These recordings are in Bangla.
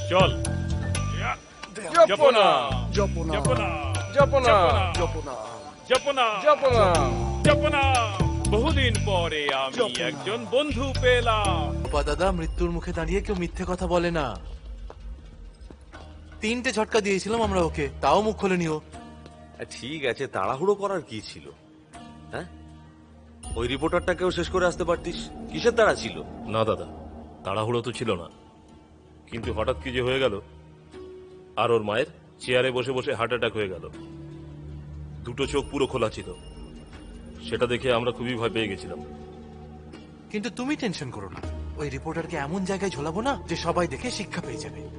চল। জপনা জপনা জপনা জপনা জপনা জপনা জপনা জপনা জপনা। বহুদিন পরে আমি জপনা। একজন বন্ধু পেলাম। রূপা দাদা, মৃত্যুর মুখে দাঁড়িয়ে কেউ মিথ্যে কথা বলে না। 3টে ঝটকা দিয়েছিলাম আমরা ওকে, তাও মুখ খোলেনি ও। ঠিক আছে, তাড়াহুড়ো করার কি ছিল? হ্যাঁ, ওই রিপোর্টারটাকেও শেষ করে আসতে পারতিস। কিসের তাড়া ছিল? না দাদা, তাড়াহুড়ো তো ছিল না, কিন্তু হঠাৎ কি যে হয়ে গেল। আর ওর মায়ের চেয়ারে বসে বসে হার্ট অ্যাটাক হয়ে গেল। দুটো চোখ পুরো খোলা ছিল, সেটা দেখে আমরা খুবই ভয় পেয়ে গেছিলাম। কিন্তু তুমি টেনশন করো না, ওই রিপোর্টারকে এমন জায়গায় ঝোলাবো না যে সবাই দেখে শিক্ষা পেয়ে যাবে।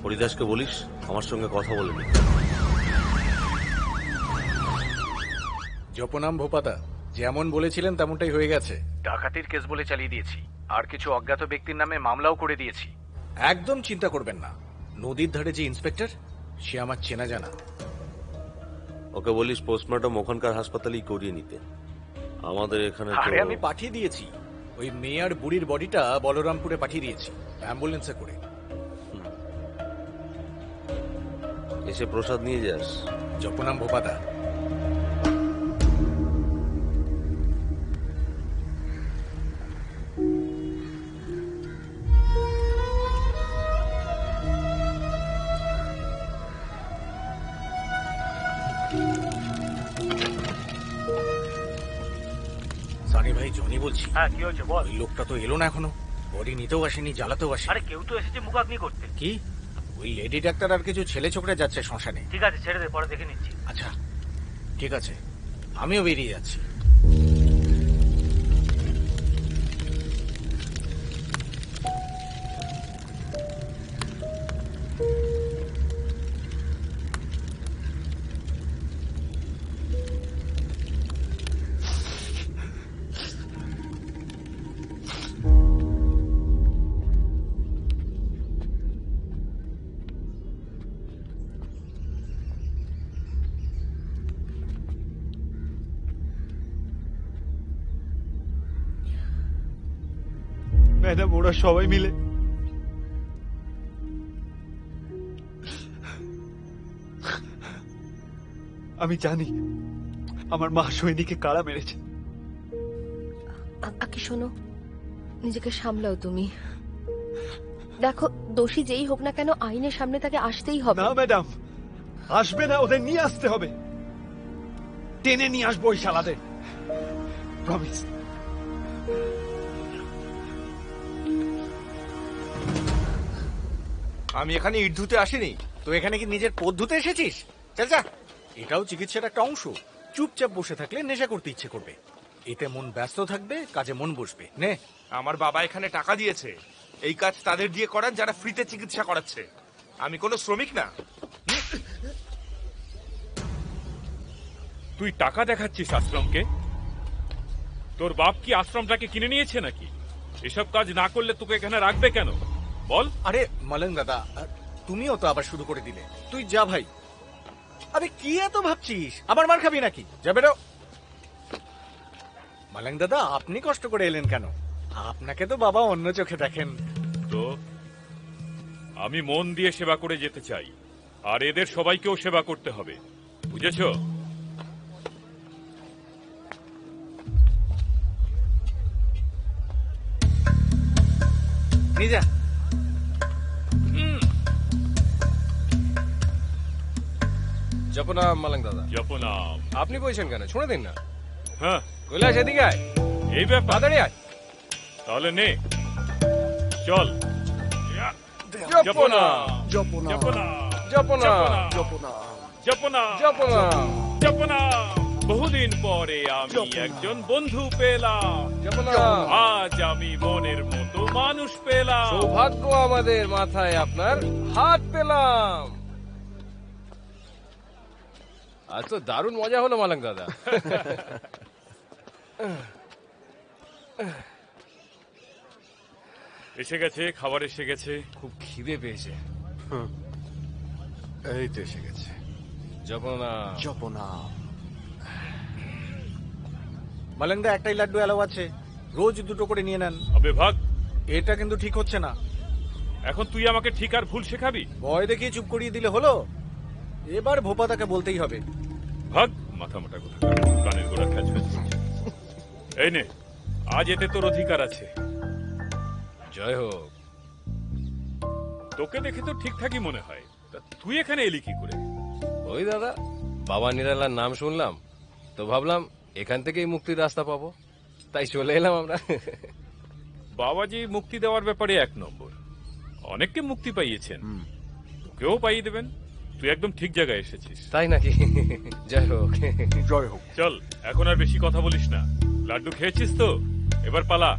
হরিদাসকে বলিস আমার সঙ্গে কথা বলে নি। জপনাম ভোপাতা যেমন বলেছিলেন তেমনটাই হয়ে গেছে। ডাকাতির কেস বলে চালিয়ে দিয়েছি, আর কিছু অজ্ঞাত ব্যক্তির নামে মামলাও করে দিয়েছি। একদম চিন্তা করবেন না, নদীর ধারে যে ইন্সপেক্টর সে আমার চেনা জানা। ওকে বলিস পোস্টমর্টম ওখানকার হাসপাতালেই করিয়ে নিতে। আমাদের এখানে তো- আরে আমি পাঠিয়ে দিয়েছি, ওই মেয়ার বুড়ির বডিটা বলরামপুরে পাঠিয়ে দিয়েছি অ্যাম্বুলেন্সে করে। এসে প্রসাদ নিয়ে যাস। জপনাম ভোপাতা। সানি ভাই, জনি বলছি। হ্যাঁ, কি হয়েছে বল। ওই লোকটা তো এলো না এখনো, বডি নিতেও আসেনি, জ্বালাতেও আসেনি। আরে কেউ তো এসেছে মুখাগ্নি করতে। কি ওই লেডি ডাক্তার আর কিছু ছেলে ছোকরা যাচ্ছে শ্মশানে? ঠিক আছে, ছেড়ে দে, পরে দেখে নিচ্ছি। আচ্ছা ঠিক আছে, আমিও বেরিয়ে যাচ্ছি। ম্যাডাম, ওরা সবাই মিলে আমি জানি আমার মা সৈনিকে কারা মেরেছে। আকি শোনো, নিজেকে সামলাও তুমি। দেখো, দোষী যেই হোক না কেন আইনের সামনে তাকে আসতেই হবে। না ম্যাডাম, আসবে না, ওদের নিয়ে আসতে হবে। টেনে নিয়ে আসবো ওই শালাদের, প্রমিস। আমি এখানে ইট ধুতে আসিনি, তো এখানে কি নিজের পথ ধুতে এসেছিস? চল যা। এটাও চিকিৎসার একটা অংশ। চুপচাপ বসে থাকলে নেশা করতে ইচ্ছে করবে, এতে মন ব্যস্ত থাকবে, কাজে মন বসবে। নে। আমার বাবা এখানে টাকা দিয়েছে, এই কাজ তাদের দিয়ে করান যারা ফ্রিতে চিকিৎসা করাচ্ছে। আমি কোনো শ্রমিক না। তুই টাকা দেখাচ্ছিস আশ্রমকে? তোর বাপ কি আশ্রমটাকে কিনে নিয়েছে নাকি? এসব কাজ না করলে তোকে এখানে রাখবে কেন বল? আরে মালং দাদা, তুমিও তো আবার শুরু করে দিলে। তুই যা ভাই। আরে কি এত ভাবছিস? আবার মার খাবি নাকি? যা বেরো। মালং দাদা, আপনি কষ্ট করে এলেন কেন? আপনাকে তো বাবা অন্য চোখে দেখেন। তো আমি মন দিয়ে সেবা করে যেতে চাই, আর এদের সবাইকেও সেবা করতে হবে, বুঝেছো? নিজা। জপনাম মালং দাদা। জপনাম। আপনি বলছেন কেন? শুনে দিন না। হ্যাঁ, কৈলাস এদিকে আয়। এই ব্যাপার। তাড়াতাড়ি আয়। তাহলে নে, চল। জপনা জপনা জপনা জপনা জপনা জপনা জপনা জপনা। বহুদিন পরে আমি একজন বন্ধু পেলাম। আজ আমি মনের মতো মানুষ পেলাম। সৌভাগ্য আমাদের, মাথায় আপনার হাত পেলাম। আজ তো দারুণ মজা হলো মালং দাদা। এসে গেছে, খাবার এসে গেছে। খুব খিদে পেয়েছে। এই তো এসে গেছে। জপনা জপনা। মালংদা, একটাই লাড্ডু এলাও আছে, রোজ দুটো করে নিয়ে নেন। আবে ভাগ, এটা কিন্তু ঠিক হচ্ছে না। এখন তুই আমাকে ঠিক আর ভুল শেখাবি? ভয় দেখিয়ে চুপ করিয়ে দিলে হলো? এবার ভোপাতাকে বলতেই হবে। ভাগ মাথা মোটা কথা, কানের গোড়া খ্যাচ খ্যাচ করছে। এই নে, আজ এতে তোর অধিকার আছে। জয় হোক। তোকে দেখে তো ঠিকঠাকই মনে হয়, তা তুই এখানে এলি কি করে? ওই দাদা, বাবা নিরালার নাম শুনলাম তো ভাবলাম এখান থেকেই মুক্তির রাস্তা পাবো, তাই চলে এলাম আমরা। বাবাজি মুক্তি দেওয়ার ব্যাপারে 1 নম্বর, অনেককে মুক্তি পাইয়েছেন, তোকেও পাইয়ে দেবেন। তুই একদম ঠিক জায়গায় এসেছিস। তাই নাকি? জয় হোক। জয় হোক। চল, এখন আর বেশি কথা বলিস না। লাড্ডু খেয়েছিস তো? এবার পালা।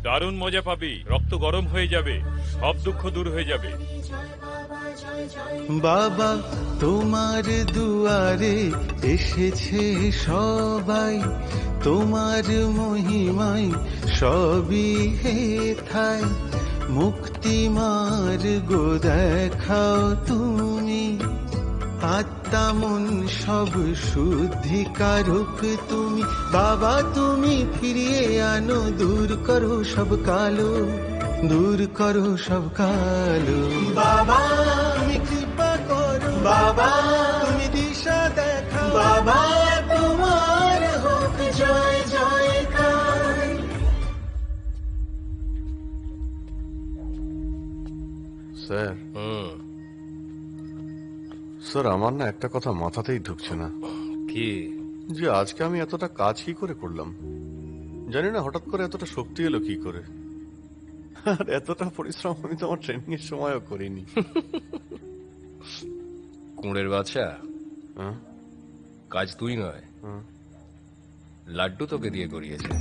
দারুণ মজা পাবি, রক্ত গরম হয়ে যাবে, সব দুঃখ দূর হয়ে যাবে। বাবা তোমার দুয়ারে এসেছে সবাই, তোমার মহিমায় সবই হেথায়, মুক্তি মার্গ দেখাও তুমি, আত্মা মন সব শুদ্ধিকারক তুমি। বাবা তুমি ফিরিয়ে আনো, দূর করো সব কালো, দূর করো সব কালো। বাবা তুমি কৃপা করো, বাবা তুমি দিশা দেখাও, বাবা তোমার হোক জয় জয়কার। স্যার, স্যার আমার না একটা কথা মাথাতেই ঢুকছে না। কি? যে আজকে আমি এতটা কাজ কি করে করলাম জানি না, হঠাৎ করে এতটা শক্তি এলো কি করে। আর এতটা পরিশ্রম আমি তো আমার ট্রেনিং এর সময়ও করিনি। কুঁড়ের বাচ্চা, হ্যাঁ? কাজ তুই নয়, হ্যাঁ। লাড্ডু তোকে দিয়ে করিয়েছে।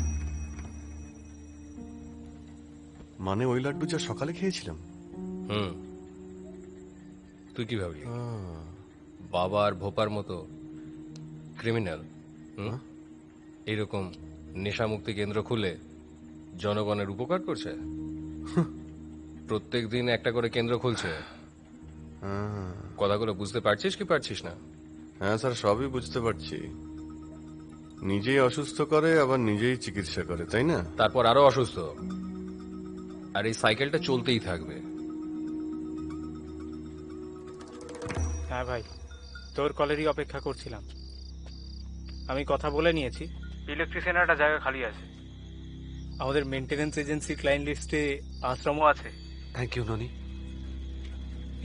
মানে ওই লাড্ডু যা সকালে খেয়েছিলাম? তুই কি ভাবলি বাবা আর ভোপার মতো ক্রিমিনাল এরকম নেশামুক্তি কেন্দ্র খুলে জনগণের উপকার করছে? প্রত্যেক দিন একটা করে কেন্দ্র খুলছে। কথাগুলো বুঝতে পারছিস কি পারছিস না? হ্যাঁ স্যার, সবই বুঝতে পারছি। নিজেই অসুস্থ করে আবার নিজেই চিকিৎসা করে, তাই না? তারপর আরো অসুস্থ, আর এই সাইকেলটা চলতেই থাকবে। হ্যাঁ ভাই, তোর কলেরই অপেক্ষা করছিলাম। আমি কথা বলে নিয়েছি, ইলেকট্রিশিয়ানের একটা জায়গা খালি আছে। আমাদের মেনটেনেন্স এজেন্সি ক্লায়েন্ট লিস্টে আশ্রমও আছে। Thank you Noni.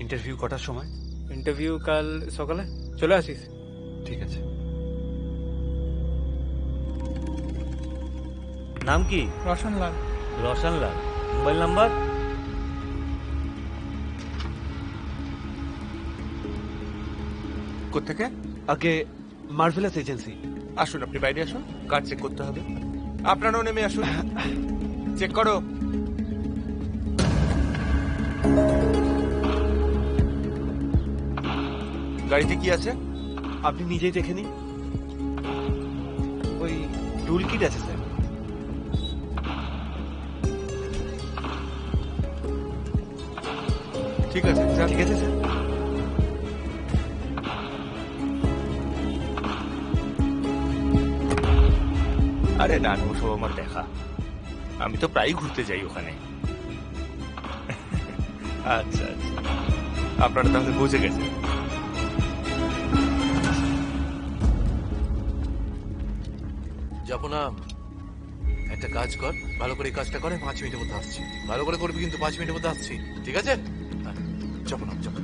ইন্টারভিউ কটার সময়? ইন্টারভিউ কাল সকালে, চলে আসিস। ঠিক আছে। নাম কি? রোশনলাল। রোশনলাল। Mobile number? কোত্থেকে? আগে মার্ভেলাস এজেন্সি। আসুন, আপনি বাইরে আসুন, কার্ড চেক করতে হবে। আপনারাও নেমে আসুন, চেক করো। গাড়িতে কি আছে আপনি নিজেই দেখে নিন। ওই টুল কিট আছে স্যার। ঠিক আছে, ঠিক আছে স্যার। আরে না, ওসব আমার দেখা, আমি তো প্রায়ই ঘুরতে যাই ওখানে। আচ্ছা আচ্ছা, আপনারা তাহলে বুঝে গেছেন। যাবো না, একটা কাজ কর, ভালো করে এই কাজটা করে 5 মিনিটের মধ্যে আসছি। ভালো করে করবি কিন্তু, 5 মিনিটের মধ্যে আসছি, ঠিক আছে? যাবো না, যাবো।